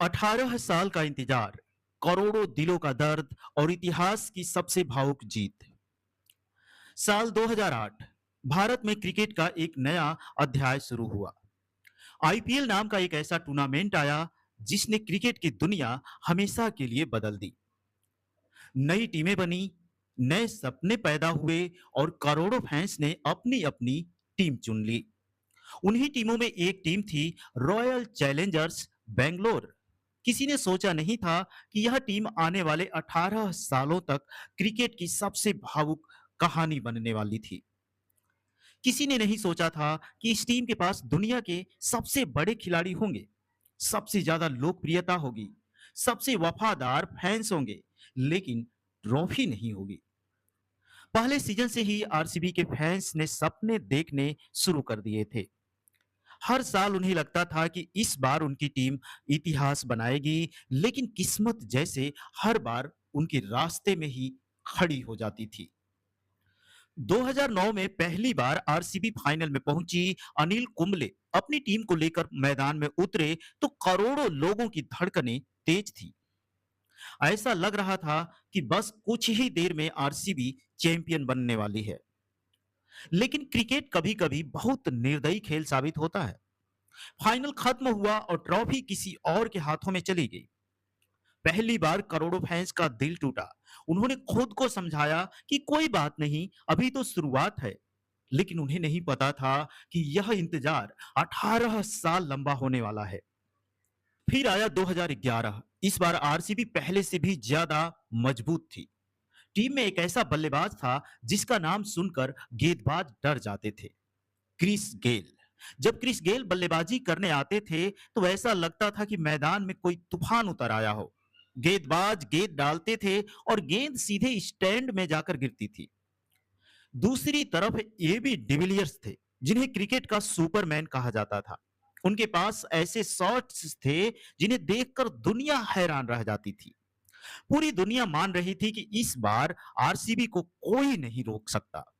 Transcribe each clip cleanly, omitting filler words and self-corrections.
18 साल का इंतजार, करोड़ों दिलों का दर्द और इतिहास की सबसे भावुक जीत। साल 2008 भारत में क्रिकेट का एक नया अध्याय शुरू हुआ। आईपीएल नाम का एक ऐसा टूर्नामेंट आया जिसने क्रिकेट की दुनिया हमेशा के लिए बदल दी। नई टीमें बनी, नए सपने पैदा हुए और करोड़ों फैंस ने अपनी अपनी टीम चुन ली। उन्हीं टीमों में एक टीम थी रॉयल चैलेंजर्स बेंगलोर। किसी ने सोचा नहीं था कि यह टीम आने वाले 18 सालों तक क्रिकेट की सबसे भावुक कहानी बनने वाली थी। किसी ने नहीं सोचा था कि इस टीम के पास दुनिया के सबसे बड़े खिलाड़ी होंगे, सबसे ज्यादा लोकप्रियता होगी, सबसे वफादार फैंस होंगे, लेकिन ट्रॉफी नहीं होगी। पहले सीजन से ही आरसीबी के फैंस ने सपने देखने शुरू कर दिए थे। हर साल उन्हें लगता था कि इस बार उनकी टीम इतिहास बनाएगी, लेकिन किस्मत जैसे हर बार उनके रास्ते में ही खड़ी हो जाती थी। 2009 में पहली बार आरसीबी फाइनल में पहुंची। अनिल कुंबले अपनी टीम को लेकर मैदान में उतरे तो करोड़ों लोगों की धड़कनें तेज थी। ऐसा लग रहा था कि बस कुछ ही देर में आरसीबी चैंपियन बनने वाली है। लेकिन क्रिकेट कभी-कभी बहुत निर्दयी खेल साबित होता है। फाइनल खत्म हुआ और ट्रॉफी किसी और के हाथों में चली गई। पहली बार करोड़ों फैंस का दिल टूटा। उन्होंने खुद को समझाया कि कोई बात नहीं, अभी तो शुरुआत है। लेकिन उन्हें नहीं पता था कि यह इंतजार 18 साल लंबा होने वाला है। फिर आया 2011। इस बार आरसीबी पहले से भी ज्यादा मजबूत थी। टीम में एक ऐसा बल्लेबाज था जिसका नाम सुनकर गेंदबाज डर जाते थे, क्रिस गेल। जब क्रिस गेल बल्लेबाजी करने आते थे तो ऐसा लगता था कि मैदान में कोई तूफान उतर आया हो। गेंदबाज गेंद डालते थे और गेंद सीधे स्टैंड में जाकर गिरती थी। दूसरी तरफ एबी डिविलियर्स थे, जिन्हें क्रिकेट का सुपरमैन कहा जाता था। उनके पास ऐसे शॉट्स थे जिन्हें देखकर दुनिया हैरान रह जाती थी। पूरी दुनिया मान रही थी कि इस बार आरसीबी को कोई नहीं रोक सकता।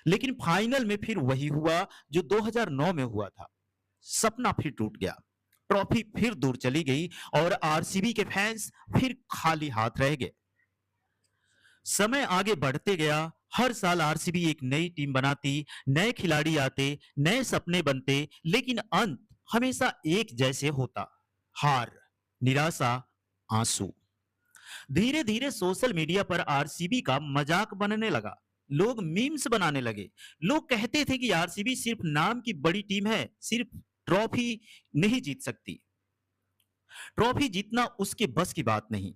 लेकिन फाइनल में फिर वही हुआ जो 2009 में हुआ था। सपना फिर टूट गया, ट्रॉफी फिर दूर चली गई और आरसीबी के फैंस फिर खाली हाथ रह गए। समय आगे बढ़ते गया। हर साल आरसीबी एक नई टीम बनाती, नए खिलाड़ी आते, नए सपने बनते, लेकिन अंत हमेशा एक जैसे होता। हार, निराशा, आंसू। धीरे धीरे सोशल मीडिया पर आरसीबी का मजाक बनने लगा। लोग मीम्स बनाने लगे। लोग कहते थे कि आरसीबी सिर्फ नाम की बड़ी टीम है, सिर्फ ट्रॉफी नहीं जीत सकती। ट्रॉफी जीतना उसके बस की बात नहीं।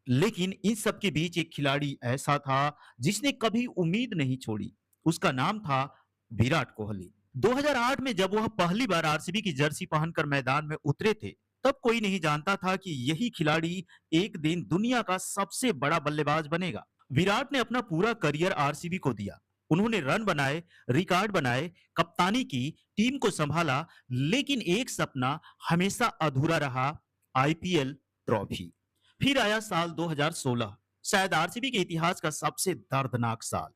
लेकिन इन सब के बीच एक खिलाड़ी ऐसा था जिसने कभी उम्मीद नहीं छोड़ी। उसका नाम था विराट कोहली। 2008 में जब वह पहली बार आरसीबी की जर्सी पहनकर मैदान में उतरे थे, तब कोई नहीं जानता था कि यही खिलाड़ी एक दिन दुनिया का सबसे बड़ा बल्लेबाज बनेगा। विराट ने अपना पूरा करियर आरसीबी को दिया। उन्होंने रन बनाए, रिकॉर्ड बनाए, कप्तानी की, टीम को संभाला, लेकिन एक सपना हमेशा अधूरा रहा, आईपीएल ट्रॉफी। फिर आया साल 2016, शायद आरसीबी के इतिहास का सबसे दर्दनाक साल।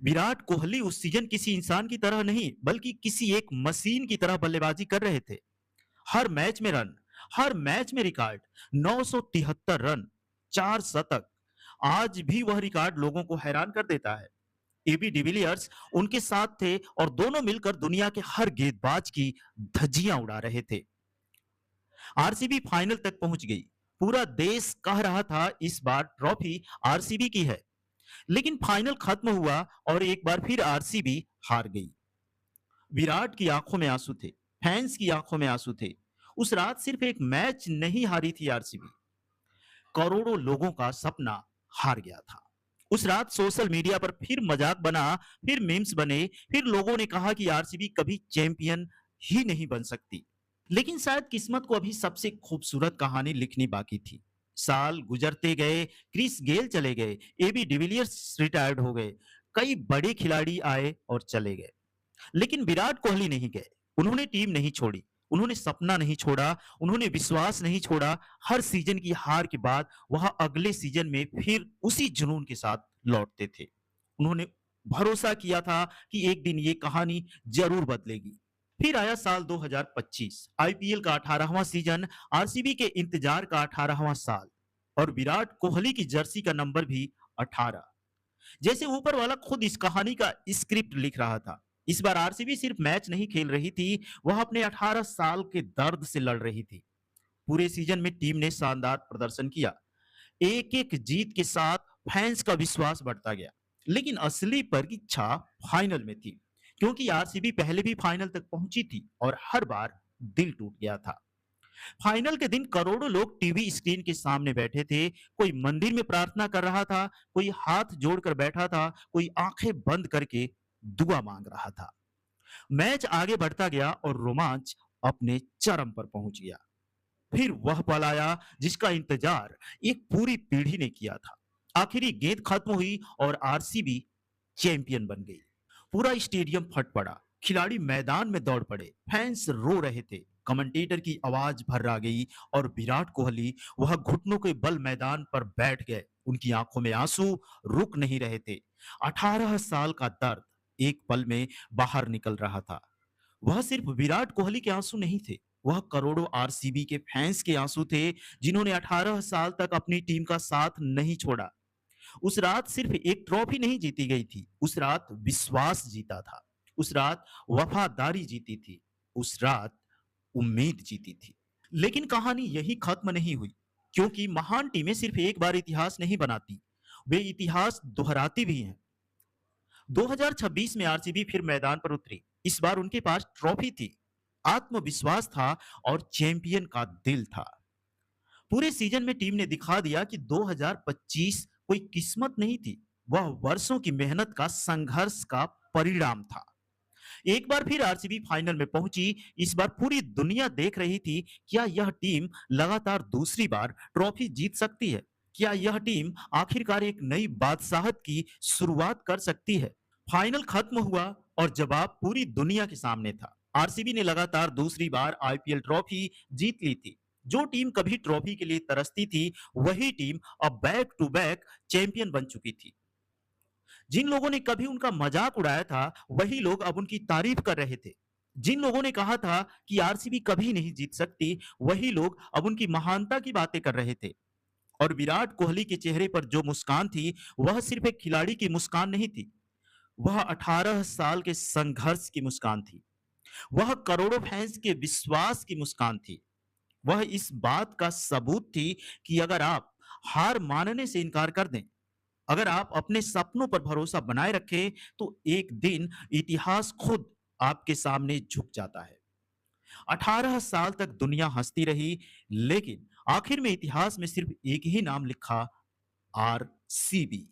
विराट कोहली उस सीजन किसी इंसान की तरह नहीं, बल्कि किसी एक मशीन की तरह बल्लेबाजी कर रहे थे। हर मैच में रन, हर मैच में रिकॉर्ड, 973 रन, 4 शतक। आज भी वह रिकॉर्ड लोगों को हैरान कर देता है। एबी डिविलियर्स उनके साथ थे और दोनों मिलकर दुनिया के हर गेंदबाज की धज्जियां उड़ा रहे थे। आरसीबी फाइनल तक पहुंच गई। पूरा देश कह रहा था इस बार ट्रॉफी आरसीबी की है। लेकिन फाइनल खत्म हुआ और एक बार फिर आरसीबी हार गई। विराट की आंखों में आंसू थे, फैंस की आंखों में आंसू थे। उस रात सिर्फ एक मैच नहीं हारी थी आरसीबी, करोड़ों लोगों का सपना हार गया था। उस रात सोशल मीडिया पर फिर मजाक बना, फिर मीम्स बने, फिर लोगों ने कहा कि आरसीबी कभी चैंपियन ही नहीं बन सकती। लेकिन शायद किस्मत को अभी सबसे खूबसूरत कहानी लिखनी बाकी थी। साल गुजरते गए, क्रिस गेल चले गए, एबी डिविलियर्स रिटायर्ड हो गए, कई बड़े खिलाड़ी आए और चले गए, लेकिन विराट कोहली नहीं गए। उन्होंने टीम नहीं छोड़ी, उन्होंने सपना नहीं छोड़ा, उन्होंने विश्वास नहीं छोड़ा। हर सीजन की हार के बाद वह अगले सीजन में फिर उसी जुनून के साथ लौटते थे। उन्होंने भरोसा किया था कि एक दिन ये कहानी जरूर बदलेगी। फिर आया साल 2025, आईपीएल का 18वां सीजन, आरसीबी के इंतजार का 18वां साल और विराट कोहली की जर्सी का नंबर भी 18। जैसे ऊपर वाला खुद इस कहानी का स्क्रिप्ट लिख रहा था। इस बार आरसीबी सिर्फ मैच नहीं खेल रही थी, वह अपने 18 साल के दर्द से लड़ रही थी। पूरे सीजन में टीम ने शानदार प्रदर्शन किया। एक-एक जीत के साथ फैंस का विश्वास बढ़ता गया। लेकिन असली परीक्षा फाइनल में थी, क्योंकि आरसीबी पहले भी फाइनल तक पहुंची थी और हर बार दिल टूट गया था। फाइनल के दिन करोड़ों लोग टीवी स्क्रीन के सामने बैठे थे। कोई मंदिर में प्रार्थना कर रहा था, कोई हाथ जोड़कर बैठा था, कोई आंखें बंद करके दुआ मांग रहा था। मैच आगे बढ़ता गया और रोमांच अपने चरम पर पहुंच गया। फिर वह पल आया जिसका इंतजार एक पूरी पीढ़ी ने किया था। आखिरी गेंद खत्म हुई और आरसीबी चैंपियन बन गई। पूरा स्टेडियम फट पड़ा, खिलाड़ी मैदान में दौड़ पड़े, फैंस रो रहे थे, कमेंटेटर की आवाज भर्रा गई और विराट कोहली वह घुटनों के बल मैदान पर बैठ गए। उनकी आंखों में आंसू रुक नहीं रहे थे। 18 साल का दर्द एक पल में बाहर निकल रहा था। वह सिर्फ विराट कोहली के आंसू नहीं थे, वह करोड़ों आरसीबी के फैंस के आंसू थे, जिन्होंने 18 साल तक अपनी टीम का साथ नहीं छोड़ा। उस रात सिर्फ एक ट्रॉफी नहीं जीती गई थी, उस रात विश्वास जीता था, उस रात वफादारी जीती थी, उस रात उम्मीद जीती थी। लेकिन कहानी यही खत्म नहीं हुई, क्योंकि महान टीमें सिर्फ एक बार इतिहास नहीं बनाती, वे इतिहास दोहराती भी हैं। 2026 में आरसीबी फिर मैदान पर उतरी। इस बार उनके पास ट्रॉफी थी, आत्मविश्वास था और चैंपियन का दिल था। पूरे सीजन में टीम ने दिखा दिया कि 2025 कोई किस्मत नहीं थी, वह वर्षों की मेहनत का संघर्ष का परिणाम था। एक बार फिर आरसीबी फाइनल में पहुंची। इस बार पूरी दुनिया देख रही थी, क्या यह टीम लगातार दूसरी बार ट्रॉफी जीत सकती है? क्या यह टीम आखिरकार एक नई बादशाहत की शुरुआत कर सकती है? फाइनल खत्म हुआ और जवाब पूरी दुनिया के सामने था। आरसीबी ने लगातार दूसरी बार आईपीएल ट्रॉफी जीत ली थी। जो टीम कभी ट्रॉफी के लिए तरसती थी, वही टीम अब बैक टू बैक चैंपियन बन चुकी थी। जिन लोगों ने कभी उनका मजाक उड़ाया था, वही लोग अब उनकी तारीफ कर रहे थे। जिन लोगों ने कहा था कि आरसीबी कभी नहीं जीत सकती, वही लोग अब उनकी महानता की बातें कर रहे थे। और विराट कोहली के चेहरे पर जो मुस्कान थी, वह सिर्फ एक खिलाड़ी की मुस्कान नहीं थी, वह 18 साल के संघर्ष की मुस्कान थी। वह करोड़ों फैंस के विश्वास की मुस्कान थी। वह इस बात का सबूत थी कि अगर आप हार मानने से इनकार कर दें, अगर आप अपने सपनों पर भरोसा बनाए रखें, तो एक दिन इतिहास खुद आपके सामने झुक जाता है। 18 साल तक दुनिया हंसती रही, लेकिन आखिर में इतिहास में सिर्फ एक ही नाम लिखा, आरसीबी।